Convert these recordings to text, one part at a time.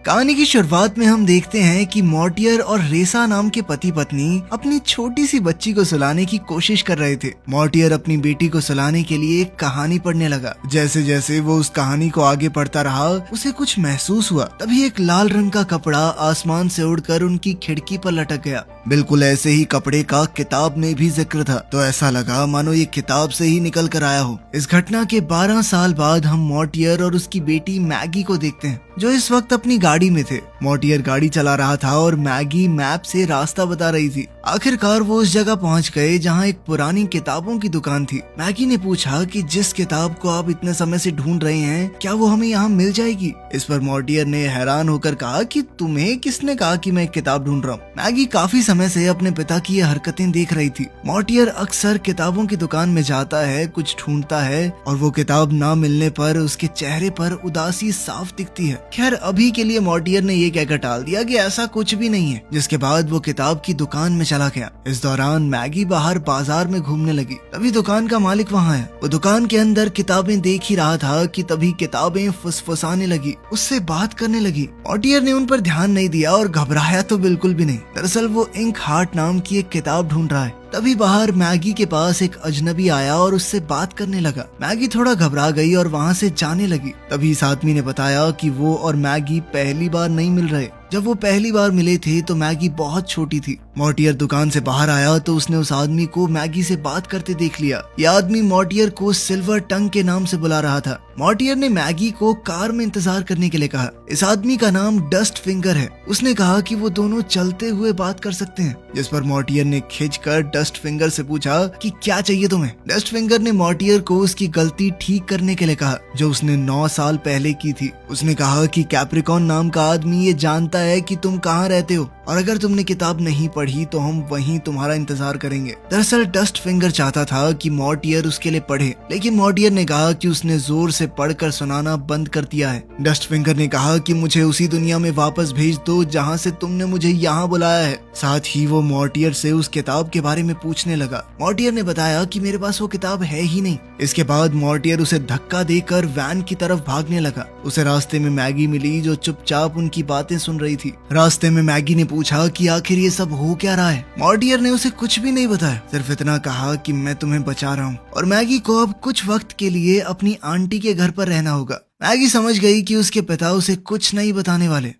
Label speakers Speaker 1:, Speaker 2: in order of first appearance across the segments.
Speaker 1: कहानी की शुरुआत में हम देखते हैं कि मॉर्टियर और रेसा नाम के पति पत्नी अपनी छोटी सी बच्ची को सुलाने की कोशिश कर रहे थे। मॉर्टियर अपनी बेटी को सुलाने के लिए एक कहानी पढ़ने लगा। जैसे जैसे वो उस कहानी को आगे पढ़ता रहा, उसे कुछ महसूस हुआ। तभी एक लाल रंग का कपड़ा आसमान से उड़कर उनकी खिड़की पर लटक गया। बिल्कुल ऐसे ही कपड़े का किताब में भी जिक्र था, तो ऐसा लगा मानो ये किताब से ही निकल कर आया हो। इस घटना के 12 साल बाद हम मॉर्टियर और उसकी बेटी मैगी को देखते हैं, जो इस वक्त अपनी गाड़ी में थे। मॉर्टियर गाड़ी चला रहा था और मैगी मैप से रास्ता बता रही थी। आखिरकार वो उस जगह पहुंच गए जहां एक पुरानी किताबों की दुकान थी। मैगी ने पूछा कि जिस किताब को आप इतने समय से ढूंढ रहे हैं, क्या वो हमें यहाँ मिल जाएगी? इस पर मॉर्टियर ने हैरान होकर कहा कि तुम्हें किसने कहा कि मैं एक किताब ढूंढ रहा हूँ? मैगी काफी समय से अपने पिता की ये हरकतें देख रही थी। मॉर्टियर अक्सर किताबों की दुकान में जाता है, कुछ ढूंढता है और वो किताब ना मिलने पर उसके चेहरे पर उदासी साफ दिखती है। खैर अभी के लिए मॉर्टियर ने ये कहकर टाल दिया कि ऐसा कुछ भी नहीं है, जिसके बाद वो किताब की दुकान में चला गया। इस दौरान मैगी बाहर बाजार में घूमने लगी। तभी दुकान का मालिक वहाँ है। वो दुकान के अंदर किताबें देख ही रहा था कि तभी किताबें फुसफुसाने लगी, उससे बात करने लगी। मॉर्टियर ने उन पर ध्यान नहीं दिया और घबराया तो बिल्कुल भी नहीं। दरअसल वो इंक हार्ट नाम की एक किताब ढूंढ रहा है। तभी बाहर मैगी के पास एक अजनबी आया और उससे बात करने लगा। मैगी थोड़ा घबरा गई और वहाँ से जाने लगी। तभी इस आदमी ने बताया कि वो और मैगी पहली बार नहीं मिल रहे। जब वो पहली बार मिले थे तो मैगी बहुत छोटी थी। मॉर्टियर दुकान से बाहर आया तो उसने उस आदमी को मैगी से बात करते देख लिया। ये आदमी मॉर्टियर को सिल्वर टंग के नाम से बुला रहा था। मॉर्टियर ने मैगी को कार में इंतजार करने के लिए कहा। इस आदमी का नाम डस्ट फिंगर है। उसने कहा कि वो दोनों चलते हुए बात कर सकते हैं, जिस पर मॉर्टियर ने खींचकर डस्ट फिंगर से पूछा कि क्या चाहिए तुम्हें। डस्ट फिंगर ने मॉर्टियर को उसकी गलती ठीक करने के लिए कहा, जो उसने 9 साल पहले की थी। उसने कहा कि कैप्रिकॉन नाम का आदमी ये जानता है कि तुम कहाँ रहते हो और अगर तुमने किताब नहीं पढ़ी तो हम वहीं तुम्हारा इंतजार करेंगे। दरअसल डस्ट फिंगर चाहता था कि मॉर्टियर उसके लिए पढ़े, लेकिन मॉर्टियर ने कहा कि उसने जोर से पढ़कर सुनाना बंद कर दिया है। डस्ट फिंगर ने कहा कि मुझे उसी दुनिया में वापस भेज दो जहाँ से तुमने मुझे यहाँ बुलाया है। साथ ही वो मॉर्टियर से उस किताब के बारे में पूछने लगा। मॉर्टियर ने बताया कि मेरे पास वो किताब है ही नहीं। इसके बाद मॉर्टियर उसे धक्का देकर वैन की तरफ भागने लगा। उसे रास्ते में मैगी मिली, जो चुपचाप उनकी बातें सुन रही थी। रास्ते में मैगी ने पूछा कि आखिर ये सब हो क्या रहा है। मॉर्टियर ने उसे कुछ भी नहीं बताया, सिर्फ इतना कहा कि मैं तुम्हें बचा रहा हूँ और मैगी को अब कुछ वक्त के लिए अपनी आंटी के घर पर रहना होगा। मैगी समझ गई कि उसके पिता उसे कुछ नहीं बताने वाले।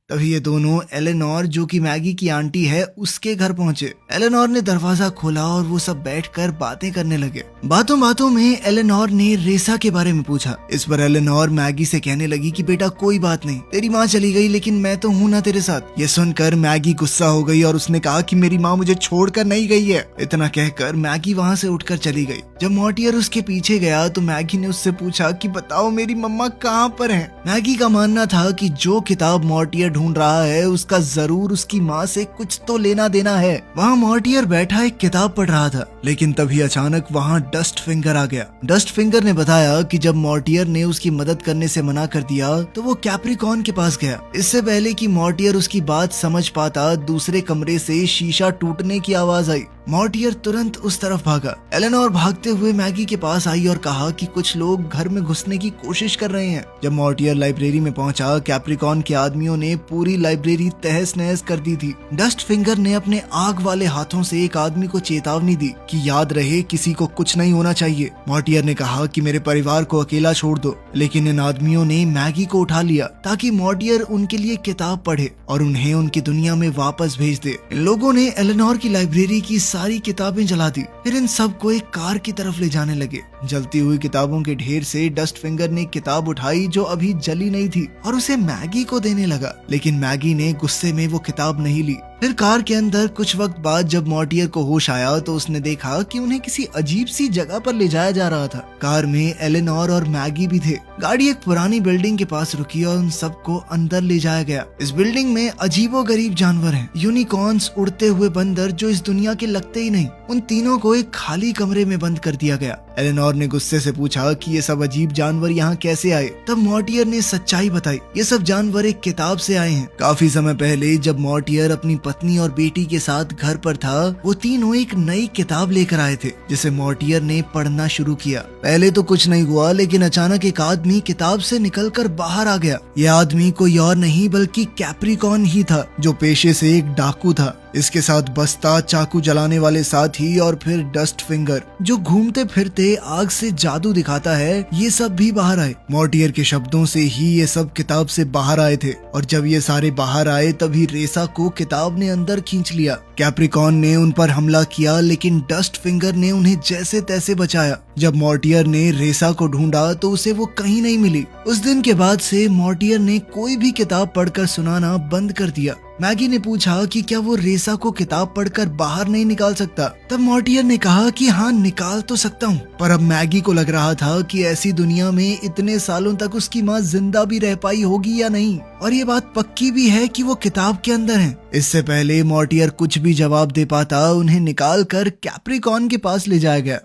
Speaker 1: तभी ये दोनों एलेनोर, जो कि मैगी की आंटी है, उसके घर पहुंचे। एलेनोर ने दरवाजा खोला और वो सब बैठकर बातें करने लगे। बातों बातों में एलेनोर ने रेसा के बारे में पूछा। इस पर एलेनोर मैगी से कहने लगी कि बेटा कोई बात नहीं, तेरी माँ चली गई लेकिन मैं तो हूँ ना तेरे साथ। ये सुनकर मैगी गुस्सा हो गई और उसने कहा कि मेरी माँ मुझे छोड़कर नहीं गई है। इतना कहकर मैगी वहाँ से उठकर चली गई। जब मॉर्टियर उसके पीछे गया तो मैगी ने उससे पूछा कि बताओ मेरी मम्मा कहाँ पर है। मैगी का मानना था कि जो किताब मॉर्टियर ढूंढ रहा है उसका जरूर उसकी माँ से कुछ तो लेना देना है। वहाँ मॉर्टियर बैठा एक किताब पढ़ रहा था, लेकिन तभी अचानक वहाँ डस्ट फिंगर आ गया। डस्ट फिंगर ने बताया कि जब मॉर्टियर ने उसकी मदद करने से मना कर दिया तो वो कैप्रिकॉन के पास गया। इससे पहले कि मॉर्टियर उसकी बात समझ पाता, दूसरे कमरे से शीशा टूटने की आवाज आई। मॉर्टियर तुरंत उस तरफ भागा। एलेनोर भागते हुए मैगी के पास आई और कहा कि कुछ लोग घर में घुसने की कोशिश कर रहे हैं। जब मॉर्टियर लाइब्रेरी में पहुंचा, कैप्रिकॉन के आदमियों ने पूरी लाइब्रेरी तहस नहस कर दी थी। डस्ट फिंगर ने अपने आग वाले हाथों से एक आदमी को चेतावनी दी कि याद रहे किसी को कुछ नहीं होना चाहिए। मॉर्टियर ने कहा कि मेरे परिवार को अकेला छोड़ दो, लेकिन इन आदमियों ने मैगी को उठा लिया ताकि मॉर्टियर उनके लिए किताब पढ़े और उन्हें उनकी दुनिया में वापस भेज दे। इन लोगों ने एलेनोर की लाइब्रेरी की सारी किताबें जला दी। फिर इन सबको एक कार की तरफ ले जाने लगे। जलती हुई किताबों के ढेर से डस्ट फिंगर ने किताब उठाई जो अभी जली नहीं थी और उसे मैगी को देने लगा, लेकिन मैगी ने गुस्से में वो किताब नहीं ली। फिर कार के अंदर कुछ वक्त बाद जब मॉर्टियर को होश आया तो उसने देखा कि उन्हें किसी अजीब सी जगह पर ले जाया जा रहा था। कार में एलेनोर और मैगी भी थे। गाड़ी एक पुरानी बिल्डिंग के पास रुकी और उन सबको अंदर ले जाया गया। इस बिल्डिंग में अजीबोगरीब जानवर हैं, यूनिकॉर्न्स, उड़ते हुए बंदर जो इस दुनिया के लगते ही नहीं। उन तीनों को एक खाली कमरे में बंद कर दिया गया। एलेनोर ने गुस्से से पूछा कि ये सब अजीब जानवर यहाँ कैसे आए। तब मॉर्टियर ने सच्चाई बताई, ये सब जानवर एक किताब से आए हैं। काफी समय पहले जब मॉर्टियर अपनी पत्नी और बेटी के साथ घर पर था, वो तीनों एक नई किताब लेकर आए थे जिसे मॉर्टियर ने पढ़ना शुरू किया। पहले तो कुछ नहीं हुआ, लेकिन अचानक एक आदमी आदमी किताब से निकलकर बाहर आ गया। यह आदमी कोई और नहीं बल्कि कैप्रिकॉर्न ही था, जो पेशे से एक डाकू था। इसके साथ बस्ता, चाकू जलाने वाले साथी और फिर डस्ट फिंगर जो घूमते फिरते आग से जादू दिखाता है, ये सब भी बाहर आए। मॉर्टियर के शब्दों से ही ये सब किताब से बाहर आए थे और जब ये सारे बाहर आए तभी रेसा को किताब ने अंदर खींच लिया। कैप्रिकॉर्न ने उन पर हमला किया लेकिन डस्ट फिंगर ने उन्हें जैसे तैसे बचाया। जब मॉर्टियर ने रेसा को ढूंढा तो उसे वो कहीं नहीं मिली। उस दिन के बाद से मॉर्टियर ने कोई भी किताब पढ़कर सुनाना बंद कर दिया। मैगी ने पूछा कि क्या वो रेसा को किताब पढ़कर बाहर नहीं निकाल सकता। तब मॉर्टियर ने कहा कि हाँ, निकाल तो सकता हूँ, पर अब मैगी को लग रहा था कि ऐसी दुनिया में इतने सालों तक उसकी माँ जिंदा भी रह पाई होगी या नहीं, और ये बात पक्की भी है कि वो किताब के अंदर है। इससे पहले मॉर्टियर कुछ भी जवाब दे पाता, उन्हें निकाल कर कैप्रिकॉर्न के पास ले जाया गया।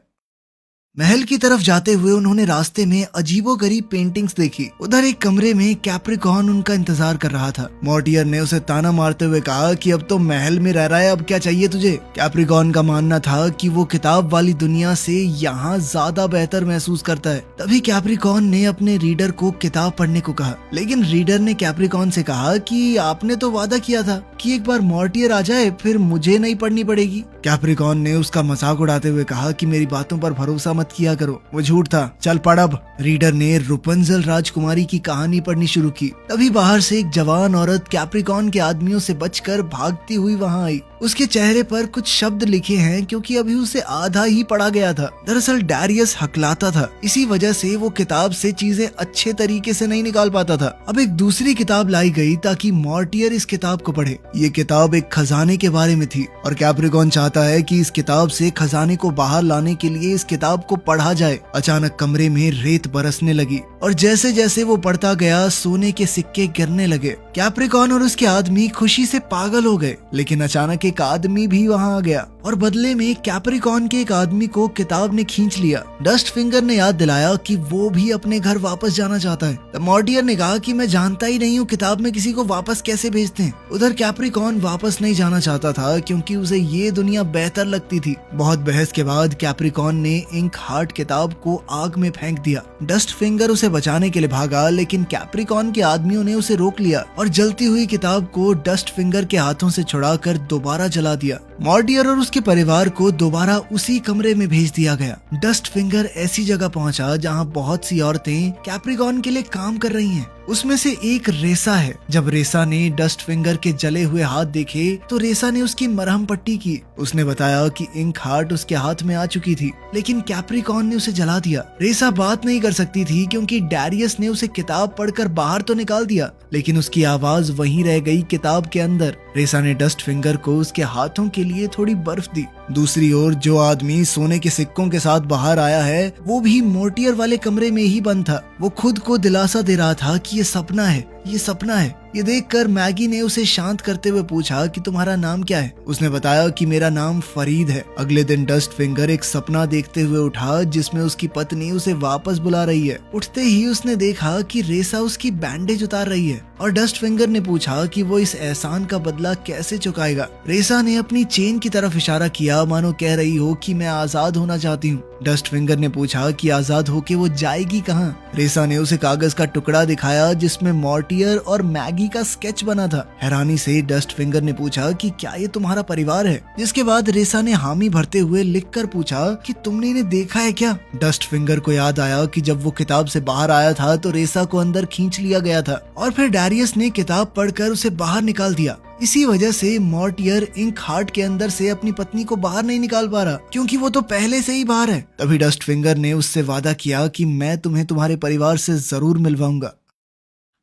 Speaker 1: महल की तरफ जाते हुए उन्होंने रास्ते में अजीबोगरीब पेंटिंग्स देखी। उधर एक कमरे में कैप्रिकॉर्न उनका इंतजार कर रहा था। मॉर्टियर ने उसे ताना मारते हुए कहा कि अब तो महल में रह रहा है, अब क्या चाहिए तुझे। कैप्रिकॉर्न का मानना था कि वो किताब वाली दुनिया से यहाँ ज्यादा बेहतर महसूस करता है। तभी कैप्रिकॉर्न ने अपने रीडर को किताब पढ़ने को कहा, लेकिन रीडर ने कैप्रिकॉर्न से कहा कि आपने तो वादा किया था कि एक बार मॉर्टियर आ जाए फिर मुझे नहीं पढ़नी पड़ेगी। कैप्रिकॉर्न ने उसका मजाक उड़ाते हुए कहा कि मेरी बातों पर भरोसा मत किया करो, वो झूठ था, चल पढ़ अब। रीडर ने रुपंजल राजकुमारी की कहानी पढ़नी शुरू की। तभी बाहर से एक जवान औरत कैप्रिकॉर्न के आदमियों से बचकर भागती हुई वहां आई। उसके चेहरे पर कुछ शब्द लिखे हैं क्योंकि अभी उसे आधा ही पढ़ा गया था। दरअसल डैरियस हकलाता था, इसी वजह से वो किताब से चीजें अच्छे तरीके से नहीं निकाल पाता था। अब एक दूसरी किताब लाई गई ताकि मॉर्टियर इस किताब को पढ़े। ये किताब एक खजाने के बारे में थी और कैप्रिकॉर्न चाहता है कि इस किताब से खजाने को बाहर लाने के लिए इस किताब को पढ़ा जाए। अचानक कमरे में रेत बरसने लगी और जैसे जैसे वो पढ़ता गया सोने के सिक्के गिरने लगे। कैप्रिकॉर्न और उसके आदमी खुशी से पागल हो गए, लेकिन अचानक एक आदमी भी वहां आ गया और बदले में कैप्रिकॉर्न के एक आदमी को किताब ने खींच लिया। डस्ट फिंगर ने याद दिलाया कि वो भी अपने घर वापस जाना चाहता है। तब मॉर्टियर ने कहा कि मैं जानता ही नहीं हूँ किताब में किसी को वापस कैसे भेजते हैं। उधर कैप्रिकॉर्न वापस नहीं जाना चाहता था क्योंकि उसे ये दुनिया बेहतर लगती थी। बहुत बहस के बाद कैप्रिकॉर्न ने इंक हार्ट किताब को आग में फेंक दिया। डस्ट फिंगर उसे बचाने के लिए भागा, लेकिन कैप्रिकॉर्न के आदमियों ने उसे रोक लिया और जलती हुई किताब को डस्ट फिंगर के हाथों से छुड़ाकर दोबारा जला दिया। मॉर्टियर और उसके परिवार को दोबारा उसी कमरे में भेज दिया गया। डस्ट फिंगर ऐसी जगह पहुंचा जहां बहुत सी औरतें कैप्रिकॉर्न के लिए काम कर रही हैं। उसमें से एक रेसा है। जब रेसा ने डस्ट फिंगर के जले हुए हाथ देखे तो रेसा ने उसकी मरहम पट्टी की। उसने बताया कि इंक हार्ट उसके हाथ में आ चुकी थी, लेकिन कैप्रिकॉर्न ने उसे जला दिया। रेसा बात नहीं कर सकती थी क्योंकि डैरियस ने उसे किताब पढ़कर बाहर तो निकाल दिया, लेकिन उसकी आवाज वहीं रह गई किताब के अंदर। रेसा ने डस्ट फिंगर को उसके हाथों के लिए थोड़ी बर्फ दी। दूसरी ओर जो आदमी सोने के सिक्कों के साथ बाहर आया है वो भी मॉर्टियर वाले कमरे में ही बंद था। वो खुद को दिलासा दे रहा था कि ये सपना है, ये सपना है। ये देखकर मैगी ने उसे शांत करते हुए पूछा कि तुम्हारा नाम क्या है। उसने बताया कि मेरा नाम फरीद है। अगले दिन डस्ट फिंगर एक सपना देखते हुए उठा जिसमें उसकी पत्नी उसे वापस बुला रही है। उठते ही उसने देखा कि रेसा उसकी बैंडेज उतार रही है और डस्ट फिंगर ने पूछा कि वो इस एहसान का बदला कैसे चुकाएगा। रेसा ने अपनी चेन की तरफ इशारा किया मानो कह रही हो कि मैं आजाद होना चाहती हूँ। डस्ट फिंगर ने पूछा कि आजाद होके वो जाएगी कहाँ। रेसा ने उसे कागज का टुकड़ा दिखाया जिसमें मॉर्टियर और मैगी का स्केच बना था। हैरानी से डस्ट फिंगर ने पूछा कि क्या ये तुम्हारा परिवार है, जिसके बाद रेसा ने हामी भरते हुए लिखकर पूछा कि तुमने इन्हें देखा है क्या। डस्ट फिंगर को याद आया कि जब वो किताब से बाहर आया था तो रेसा को अंदर खींच लिया गया था और फिर डैरियस ने किताब पढ़कर उसे बाहर निकाल दिया। इसी वजह से मॉर्टियर इंक हार्ट के अंदर से अपनी पत्नी को बाहर नहीं निकाल पा रहा क्योंकि वो तो पहले से ही बाहर है। तभी डस्ट फिंगर ने उससे वादा किया कि मैं तुम्हें तुम्हारे परिवार से जरूर मिलवाऊंगा।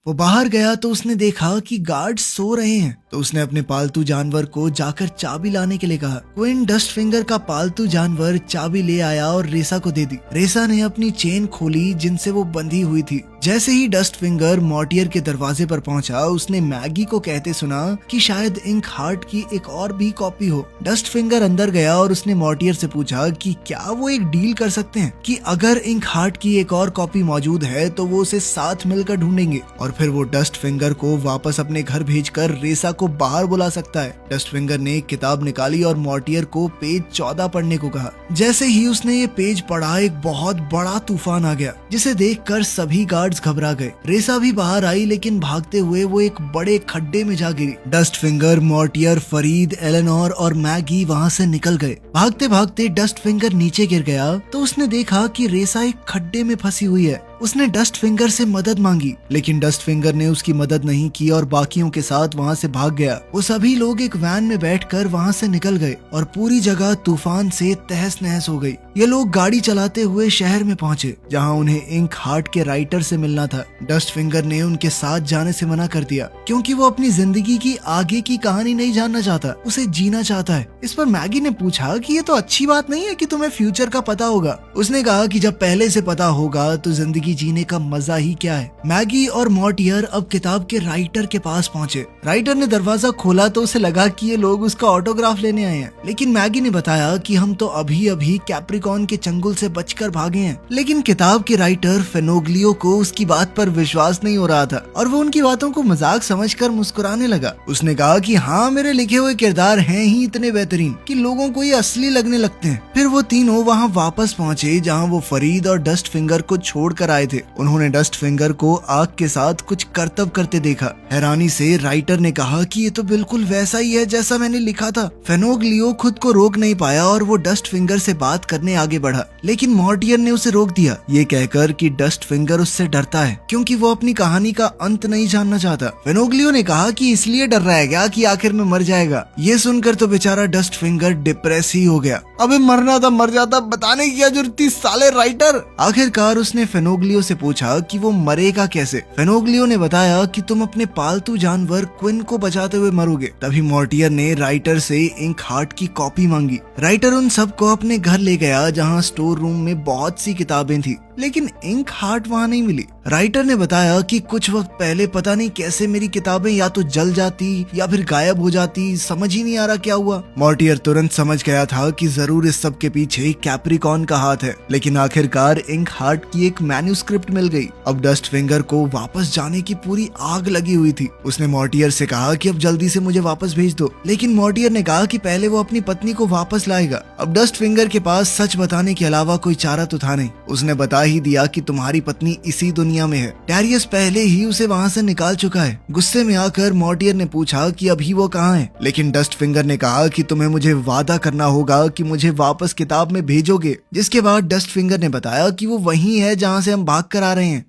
Speaker 1: वो बाहर गया तो उसने देखा कि गार्ड्स सो रहे हैं, तो उसने अपने पालतू जानवर को जाकर चाबी लाने के लिए कहा। क्विन डस्ट फिंगर का पालतू जानवर चाबी ले आया और रेसा को दे दी। रेसा ने अपनी चेन खोली जिनसे वो बंधी हुई थी। जैसे ही डस्ट फिंगर मॉर्टियर के दरवाजे पर पहुंचा उसने मैगी को कहते सुना कि शायद इंक हार्ट की एक और भी कॉपी हो। डस्ट फिंगर अंदर गया और उसने मॉर्टियर से पूछा कि क्या वो एक डील कर सकते हैं कि अगर इंक हार्ट की एक और कॉपी मौजूद है तो वो उसे साथ मिलकर ढूंढेंगे और फिर वो डस्ट फिंगर को वापस अपने घर भेजकर रेसा को बाहर बुला सकता है। डस्ट फिंगर ने एक किताब निकाली और मॉर्टियर को पेज 14 पढ़ने को कहा। जैसे ही उसने ये पेज पढ़ा एक बहुत बड़ा तूफान आ गया जिसे देखकर सभी गार्ड गार्ड्स घबरा गए। रेसा भी बाहर आई, लेकिन भागते हुए वो एक बड़े खड्डे में जा गिरी। डस्ट फिंगर, मॉर्टियर, फरीद, एलेनोर और मैगी वहाँ से निकल गए। भागते भागते डस्ट फिंगर नीचे गिर गया तो उसने देखा कि रेसा एक खड्डे में फंसी हुई है। उसने डस्ट फिंगर से मदद मांगी, लेकिन डस्ट फिंगर ने उसकी मदद नहीं की और बाकियों के साथ वहाँ से भाग गया। वो सभी लोग एक वैन में बैठकर वहाँ से निकल गए और पूरी जगह तूफान से तहस नहस हो गई। ये लोग गाड़ी चलाते हुए शहर में पहुंचे, जहाँ उन्हें इंक हार्ट के राइटर से मिलना था। डस्ट फिंगर ने उनके साथ जाने से मना कर दिया, क्योंकि वो अपनी जिंदगी की आगे की कहानी नहीं जानना चाहता, उसे जीना चाहता है। इस पर मैगी ने पूछा कि ये तो अच्छी बात नहीं है कि तुम्हें फ्यूचर का पता होगा। उसने कहा कि जब पहले से पता होगा तो जिंदगी जीने का मजा ही क्या है। मैगी और मॉर्टियर अब किताब के राइटर के पास पहुंचे। राइटर ने दरवाजा खोला तो उसे लगा कि ये लोग उसका ऑटोग्राफ लेने आए हैं, लेकिन मैगी ने बताया कि हम तो अभी अभी कैप्रिकॉन के चंगुल से बचकर भागे हैं। लेकिन किताब के राइटर फेनोग्लियो को उसकी बात पर विश्वास नहीं हो रहा था और वो उनकी बातों को मजाक समझकर मुस्कुराने लगा। उसने कहा कि हाँ, मेरे लिखे हुए किरदार हैं ही इतने बेहतरीन कि लोगों को ये असली लगने लगते हैं। फिर वो तीनों वहाँ वापस पहुँचे जहाँ वो फरीद और डस्ट फिंगर को छोड़ कर आए थे। उन्होंने डस्ट फिंगर को आग के साथ कुछ करतब करते देखा। हैरानी से राइटर ने कहा कि ये तो बिल्कुल वैसा ही है जैसा मैंने लिखा था। फेनोग्लियो खुद को रोक नहीं पाया और वो डस्ट फिंगर से बात करने आगे बढ़ा, लेकिन मॉर्टियर ने उसे रोक दिया, ये कहकर कि डस्ट फिंगर उससे डरता है क्योंकि वो अपनी कहानी का अंत नहीं जानना चाहता। फेनोग्लियो ने कहा कि इसलिए डर रहा है क्या कि आखिर में मर जाएगा। ये सुनकर तो बेचारा डस्ट फिंगर डिप्रेस ही हो गया। अबे मरना था मर जाता, बताने की क्या जरूरत थी साले राइटर। आखिरकार उसने फेनोग्लियो से पूछा कि वो मरेगा कैसे। फेनोग्लियो ने बताया कि तुम अपने पालतू जानवर क्विन को बचाते हुए मरोगे। तभी मॉर्टियर ने राइटर से इंक हार्ट की कॉपी मांगी। राइटर उन सबको अपने घर ले गया जहाँ स्टोर रूम में बहुत सी किताबें थी, लेकिन इंक हार्ट वहाँ नहीं मिली। राइटर ने बताया कि कुछ वक्त पहले पता नहीं कैसे मेरी किताबें या तो जल जाती या फिर गायब हो जाती, समझ ही नहीं आ रहा क्या हुआ। मॉर्टियर तुरंत समझ गया था कि जरूर इस सब के पीछे कैप्रिकॉन का हाथ है, लेकिन आखिरकार इंक हार्ट की एक मैन्यूस्क्रिप्ट मिल गई। अब डस्ट फिंगर को वापस जाने की पूरी आग लगी हुई थी। उसने मॉर्टियर से कहा कि अब जल्दी से मुझे वापस भेज दो, लेकिन मॉर्टियर ने कहा कि पहले वो अपनी पत्नी को वापस लाएगा। अब डस्ट फिंगर के पास सच बताने के अलावा कोई चारा तो था नहीं। उसने बता ही दिया कि तुम्हारी पत्नी इसी दुनिया में है। डैरियस पहले ही उसे वहाँ से निकाल चुका है। गुस्से में आकर मॉर्टियर ने पूछा कि अभी वो कहाँ है, लेकिन डस्ट फिंगर ने कहा कि तुम्हें मुझे वादा करना होगा कि मुझे वापस किताब में भेजोगे। जिसके बाद डस्ट फिंगर ने बताया कि वो वही है जहाँ से हम भाग कर आ रहे हैं।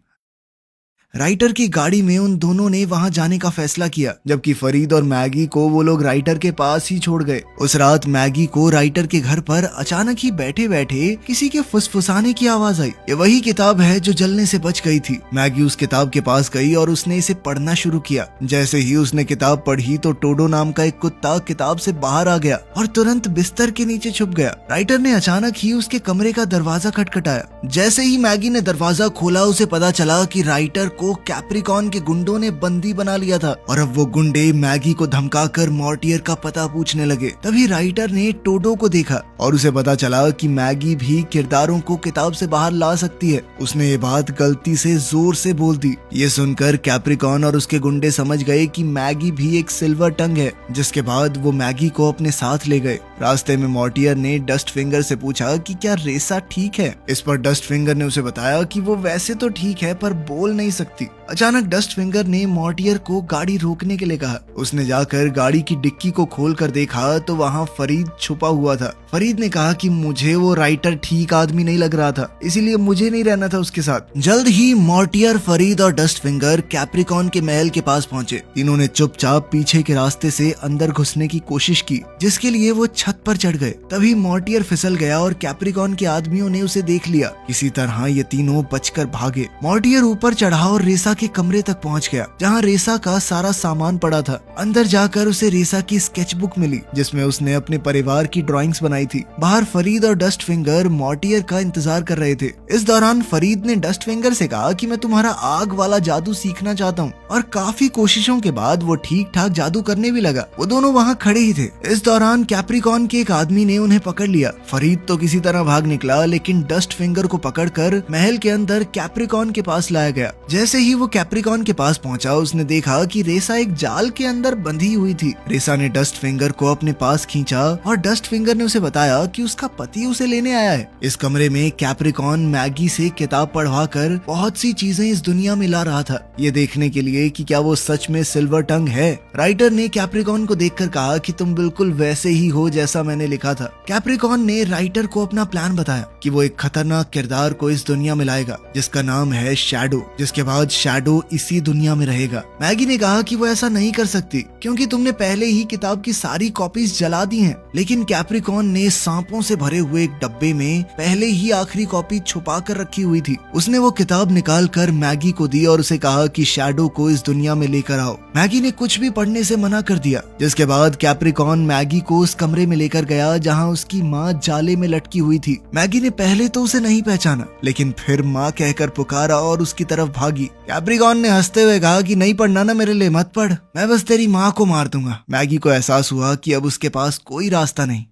Speaker 1: राइटर की गाड़ी में उन दोनों ने वहां जाने का फैसला किया, जबकि फरीद और मैगी को वो लोग राइटर के पास ही छोड़ गए। उस रात मैगी को राइटर के घर पर अचानक ही बैठे बैठे किसी के फुसफुसाने की आवाज आई। ये वही किताब है जो जलने से बच गई थी। मैगी उस किताब के पास गई और उसने इसे पढ़ना शुरू किया। जैसे ही उसने किताब पढ़ी तो टोडो नाम का एक कुत्ता किताब से बाहर आ गया और तुरंत बिस्तर के नीचे छुप गया। राइटर ने अचानक ही उसके कमरे का दरवाजा खटखटाया। जैसे ही मैगी ने दरवाजा खोला उसे पता चला कि राइटर को कैप्रिकॉन के गुंडों ने बंदी बना लिया था और अब वो गुंडे मैगी को धमकाकर मॉर्टियर का पता पूछने लगे। तभी राइटर ने टोडो को देखा और उसे पता चला कि मैगी भी किरदारों को किताब से बाहर ला सकती है। उसने ये बात गलती से जोर से बोल दी। ये सुनकर कैप्रिकॉन और उसके गुंडे समझ गए कि मैगी भी एक सिल्वर टंग है, जिसके बाद वो मैगी को अपने साथ ले गए। रास्ते में मॉर्टियर ने डस्ट फिंगर से पूछा कि क्या रेसा ठीक है। इस पर डस्ट फिंगर ने उसे बताया कि वो वैसे तो ठीक है पर बोल नहीं सकती। अचानक डस्ट फिंगर ने मॉर्टियर को गाड़ी रोकने के लिए कहा। उसने जाकर गाड़ी की डिक्की को खोल कर देखा तो वहाँ फरीद छुपा हुआ था। फरीद ने कहा कि मुझे वो राइटर ठीक आदमी नहीं लग रहा था, इसीलिए मुझे नहीं रहना था उसके साथ। जल्द ही मॉर्टियर, फरीद और डस्ट फिंगर कैप्रिकॉन के महल के पास पहुंचे। तीनों ने चुपचाप पीछे के रास्ते से अंदर घुसने की कोशिश की, जिसके लिए वो छत पर चढ़ गए। तभी मॉर्टियर फिसल गया और कैप्रिकॉन के आदमियों ने उसे देख लिया। किसी तरह ये तीनों बचकर भागे। मॉर्टियर ऊपर चढ़ा और रेसा के कमरे तक पहुंच गया, जहां रेसा का सारा सामान पड़ा था। अंदर जाकर उसे रेसा की स्केचबुक मिली, जिसमें उसने अपने परिवार की ड्राइंग्स बनाई थी। बाहर फरीद और डस्ट फिंगर मॉर्टियर का इंतजार कर रहे थे। इस दौरान फरीद ने डस्ट फिंगर से कहा कि मैं तुम्हारा आग वाला जादू सीखना चाहता हूँ, और काफी कोशिशों के बाद वो ठीक ठाक जादू करने भी लगा। वो दोनों वहाँ खड़े ही थे। इस दौरान कैप्रिकॉन के एक आदमी ने उन्हें पकड़ लिया। फरीद तो किसी तरह भाग निकला, लेकिन डस्ट फिंगर को पकड़कर महल के अंदर कैप्रिकॉन के पास लाया गया। जैसे जैसे ही वो कैप्रिकॉन के पास पहुंचा, उसने देखा कि रेसा एक जाल के अंदर बंधी हुई थी। रेसा ने डस्ट फिंगर को अपने पास खींचा और डस्ट फिंगर ने उसे बताया कि उसका पति उसे लेने आया है। इस कमरे में कैप्रिकॉन मैगी से किताब पढ़वा कर बहुत सी चीजें इस दुनिया में ला रहा था, ये देखने के लिए कि क्या वो सच में सिल्वर टंग है। राइटर ने कैप्रिकॉन को देखकर कहा कि तुम बिल्कुल वैसे ही हो जैसा मैंने लिखा था। कैप्रिकॉन ने राइटर को अपना प्लान बताया कि वो एक खतरनाक किरदार को इस दुनिया में लाएगा जिसका नाम है शैडो, जिसके बाद शैडो इसी दुनिया में रहेगा। मैगी ने कहा कि वो ऐसा नहीं कर सकती क्योंकि तुमने पहले ही किताब की सारी कॉपीज जला दी हैं। लेकिन कैप्रिकॉन ने सांपों से भरे हुए एक डब्बे में पहले ही आखिरी कॉपी छुपा कर रखी हुई थी। उसने वो किताब निकाल कर मैगी को दी और उसे कहा कि शैडो को इस दुनिया में लेकर आओ। मैगी ने कुछ भी पढ़ने से मना कर दिया, जिसके बाद कैप्रिकॉन मैगी को उस कमरे में लेकर गया जहाँ उसकी माँ जाले में लटकी हुई थी। मैगी ने पहले तो उसे नहीं पहचाना, लेकिन फिर माँ कहकर पुकारा और उसकी तरफ भागी। कैप्रिकॉन ने हंसते हुए कहा कि नहीं पढ़ना ना मेरे लिए, मत पढ़, मैं बस तेरी माँ को मार दूंगा। मैगी को एहसास हुआ कि अब उसके पास कोई रास्ता नहीं।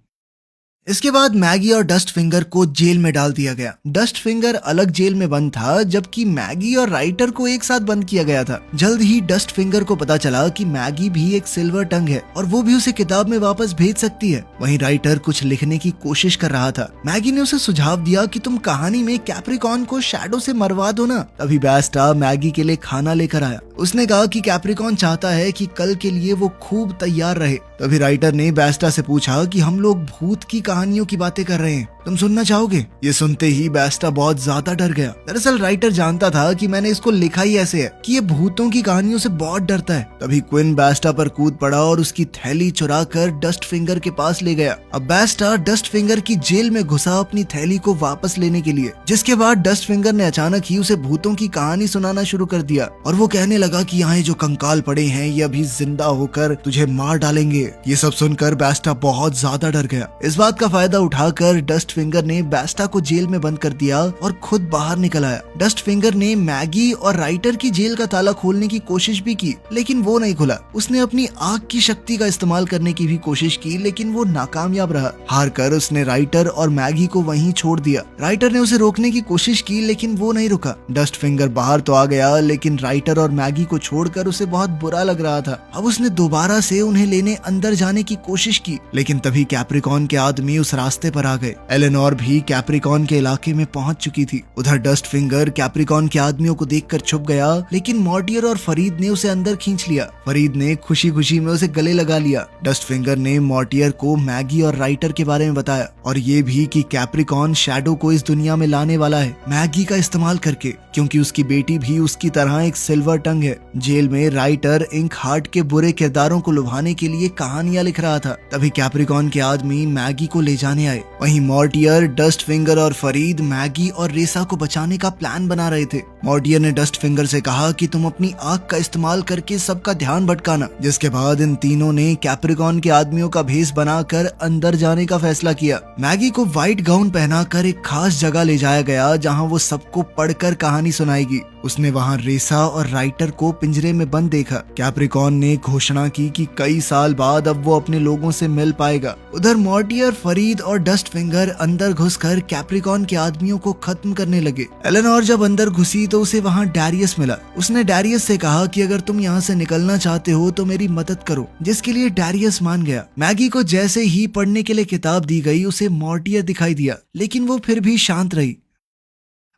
Speaker 1: इसके बाद मैगी और डस्ट फिंगर को जेल में डाल दिया गया। डस्ट फिंगर अलग जेल में बंद था, जबकि मैगी और राइटर को एक साथ बंद किया गया था। जल्द ही डस्ट फिंगर को पता चला कि मैगी भी एक सिल्वर टंग है और वो भी उसे किताब में वापस भेज सकती है। वहीं राइटर कुछ लिखने की कोशिश कर रहा था। मैगी ने उसे सुझाव दिया कि तुम कहानी में कैप्रिकॉन को शैडो से मरवा दो ना। तभी बैस्टा मैगी के लिए खाना लेकर आया। उसने कहा कि कैप्रिकॉन चाहता है कि कल के लिए वो खूब तैयार रहे। तभी राइटर ने बैस्टा से पूछा कि हम लोग भूत की कहानियों की बातें कर रहे हैं, तुम सुनना चाहोगे? ये सुनते ही बैस्टा बहुत ज्यादा डर गया। दरअसल राइटर जानता था कि मैंने इसको लिखा ही ऐसे है कि ये भूतों की कहानियों से बहुत डरता है। तभी क्विन बैस्टा पर कूद पड़ा और उसकी थैली चुरा कर डस्ट फिंगर के पास ले गया। अब बैस्टा डस्ट फिंगर की जेल में घुसा अपनी थैली को वापस लेने के लिए, जिसके बाद डस्ट फिंगर ने अचानक ही उसे भूतों की कहानी सुनाना शुरू कर दिया और वो कहने लगा कि यहाँ जो कंकाल पड़े हैं ये अभी जिंदा होकर तुझे मार डालेंगे। ये सब सुनकर बैस्टा बहुत ज्यादा डर गया। इस बात का फायदा उठाकर डस्ट फिंगर ने बैस्टा को जेल में बंद कर दिया और खुद बाहर निकल आया। डस्ट फिंगर ने मैगी और राइटर की जेल का ताला खोलने की कोशिश भी की, लेकिन वो नहीं खुला। उसने अपनी आग की शक्ति का इस्तेमाल करने की भी कोशिश की, लेकिन वो नाकामयाब रहा। हार कर उसने राइटर और मैगी को वहीं छोड़ दिया। राइटर ने उसे रोकने की कोशिश की, लेकिन वो नहीं रुका। डस्ट फिंगर बाहर तो आ गया, लेकिन राइटर और मैगी को छोड़कर उसे बहुत बुरा लग रहा था। अब उसने दोबारा से उन्हें लेने अंदर जाने की कोशिश की, लेकिन तभी कैप्रिकॉन के आदमी उस रास्ते पर आ गए। एलेनोर भी कैप्रिकॉन के इलाके में पहुंच चुकी थी। उधर डस्ट फिंगर कैप्रिकॉन के आदमियों को देखकर छुप गया, लेकिन मॉर्टियर और फरीद ने उसे अंदर खींच लिया। फरीद ने खुशी खुशी में उसे गले लगा लिया। डस्ट फिंगर ने मॉर्टियर को मैगी और राइटर के बारे में बताया और ये भी कि कैप्रिकॉन शैडो को इस दुनिया में लाने वाला है मैगी का इस्तेमाल करके, क्योंकि उसकी बेटी भी उसकी तरह एक सिल्वर टंग है। जेल में राइटर इंक हार्ट के बुरे किरदारों को लुभाने के लिए कहानियां लिख रहा था। तभी कैप्रिकॉन के आदमी मैगी को ले जाने आए। वहीं मॉर्टियर, डस्ट फिंगर और फरीद मैगी और रेसा को बचाने का प्लान बना रहे थे। मॉर्टियर ने डस्ट फिंगर से कहा कि तुम अपनी आग का इस्तेमाल करके सबका ध्यान भटकाना, जिसके बाद इन तीनों ने कैप्रिकॉन के आदमियों का भेष बनाकर अंदर जाने का फैसला किया। मैगी को व्हाइट गाउन पहनाकर एक खास जगह ले जाया गया जहां वो सबको पढ़कर कहानी सुनाएगी। उसने वहां रेसा और राइटर को पिंजरे में बंद देखा। कैप्रिकॉन ने घोषणा की कि कई साल बाद अब वो अपने लोगों से मिल पाएगा। उधर मॉर्टियर, फरीद और डस्ट फिंगर अंदर घुसकर कैप्रिकॉन के आदमियों को खत्म करने लगे। एलेनोर जब अंदर घुसी तो उसे वहां डैरियस मिला। उसने डैरियस से कहा कि अगर तुम यहाँ से निकलना चाहते हो तो मेरी मदद करो, जिसके लिए डैरियस मान गया। मैगी को जैसे ही पढ़ने के लिए किताब दी गई, उसे मॉर्टियर दिखाई दिया, लेकिन वो फिर भी शांत रही।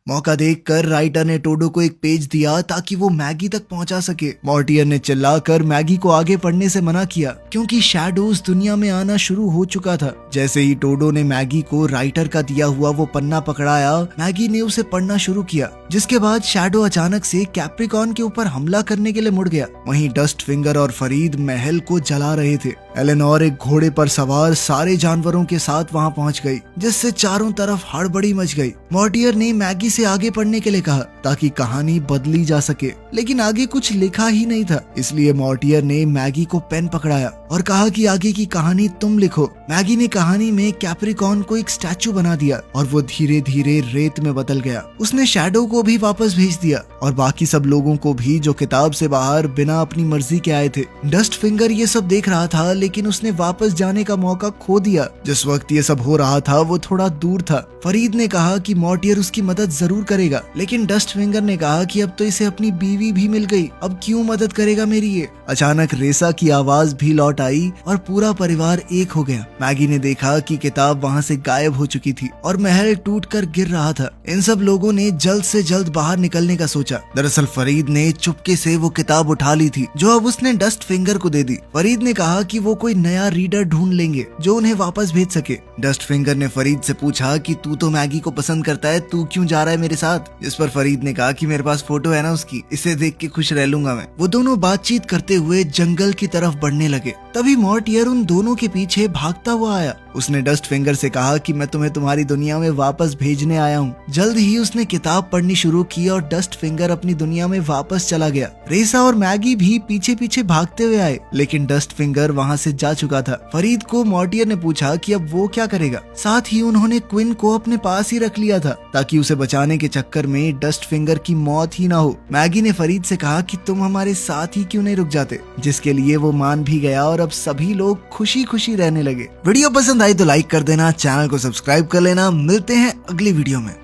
Speaker 1: मौका देखकर राइटर ने टोडो को एक पेज दिया ताकि वो मैगी तक पहुंचा सके। मॉर्टियर ने चिल्लाकर मैगी को आगे पढ़ने से मना किया, क्योंकि शैडो उस दुनिया में आना शुरू हो चुका था। जैसे ही टोडो ने मैगी को राइटर का दिया हुआ वो पन्ना पकड़ाया, मैगी ने उसे पढ़ना शुरू किया, जिसके बाद शैडो अचानक से कैप्रिकॉन के ऊपर हमला करने के लिए मुड़ गया। वहीं डस्ट फिंगर और फरीद महल को जला रहे थे। एलेनोर एक घोड़े पर सवार सारे जानवरों के साथ वहां पहुंच गई, जिससे चारों तरफ हड़बड़ी मच गई। मॉर्टियर ने मैगी से आगे पढ़ने के लिए कहा ताकि कहानी बदली जा सके, लेकिन आगे कुछ लिखा ही नहीं था। इसलिए मॉर्टियर ने मैगी को पेन पकड़ाया और कहा कि आगे की कहानी तुम लिखो। मैगी ने कहानी में कैप्रिकॉर्न को एक स्टैचू बना दिया और वो धीरे धीरे रेत में बदल गया। उसने शैडो को भी वापस भेज दिया और बाकी सब लोगों को भी जो किताब से बाहर बिना अपनी मर्जी के आए थे। डस्ट फिंगर ये सब देख रहा था, लेकिन उसने वापस जाने का मौका खो दिया। जिस वक्त ये सब हो रहा था वो थोड़ा दूर था। फरीद ने कहा कि मॉर्टियर उसकी मदद जरूर करेगा, लेकिन डस्ट फिंगर ने कहा कि अब तो इसे अपनी बीवी भी मिल गई, अब क्यों मदद करेगा मेरी ये। अचानक रेसा की आवाज भी लौट आई और पूरा परिवार एक हो गया। मैगी ने देखा कि किताब वहाँ से गायब हो चुकी थी और महल टूटकर गिर रहा था। इन सब लोगों ने जल्द से जल्द बाहर निकलने का सोचा। दरअसल फरीद ने चुपके से वो किताब उठा ली थी जो अब उसने डस्ट फिंगर को दे दी। फरीद ने कहा कि वो कोई नया रीडर ढूंढ लेंगे जो उन्हें वापस भेज सके। डस्ट फिंगर ने फरीद से पूछा कि तू तो मैगी को पसंद करता है, तू क्यों जा रहा है मेरे साथ। जिस पर फरीद ने कहा कि मेरे पास फोटो है ना उसकी, इसे देख के खुश रह लूंगा मैं। वो दोनों बातचीत करते हुए जंगल की तरफ बढ़ने लगे। तभी मॉर्टियर उन दोनों के पीछे भागता हुआ आया। उसने डस्ट फिंगर से कहा कि मैं तुम्हें तुम्हारी दुनिया में वापस भेजने आया हूँ। जल्द ही उसने किताब पढ़नी शुरू की और डस्ट फिंगर अपनी दुनिया में वापस चला गया। रेसा और मैगी भी पीछे पीछे भागते हुए आए, लेकिन डस्ट फिंगर वहाँ से जा चुका था। फरीद को मॉर्टियर ने पूछा कि अब वो क्या करेगा। साथ ही उन्होंने क्विन को अपने पास ही रख लिया था ताकि उसे बचाने के चक्कर में डस्ट फिंगर की मौत ही ना हो। मैगी ने फरीद से कहा कि तुम हमारे साथ ही क्यों नहीं रुक जाते, जिसके लिए वो मान भी गया और अब सभी लोग खुशी खुशी रहने लगे। वीडियो पसंद आई तो लाइक कर देना, चैनल को सब्सक्राइब कर लेना। मिलते हैं अगली वीडियो में।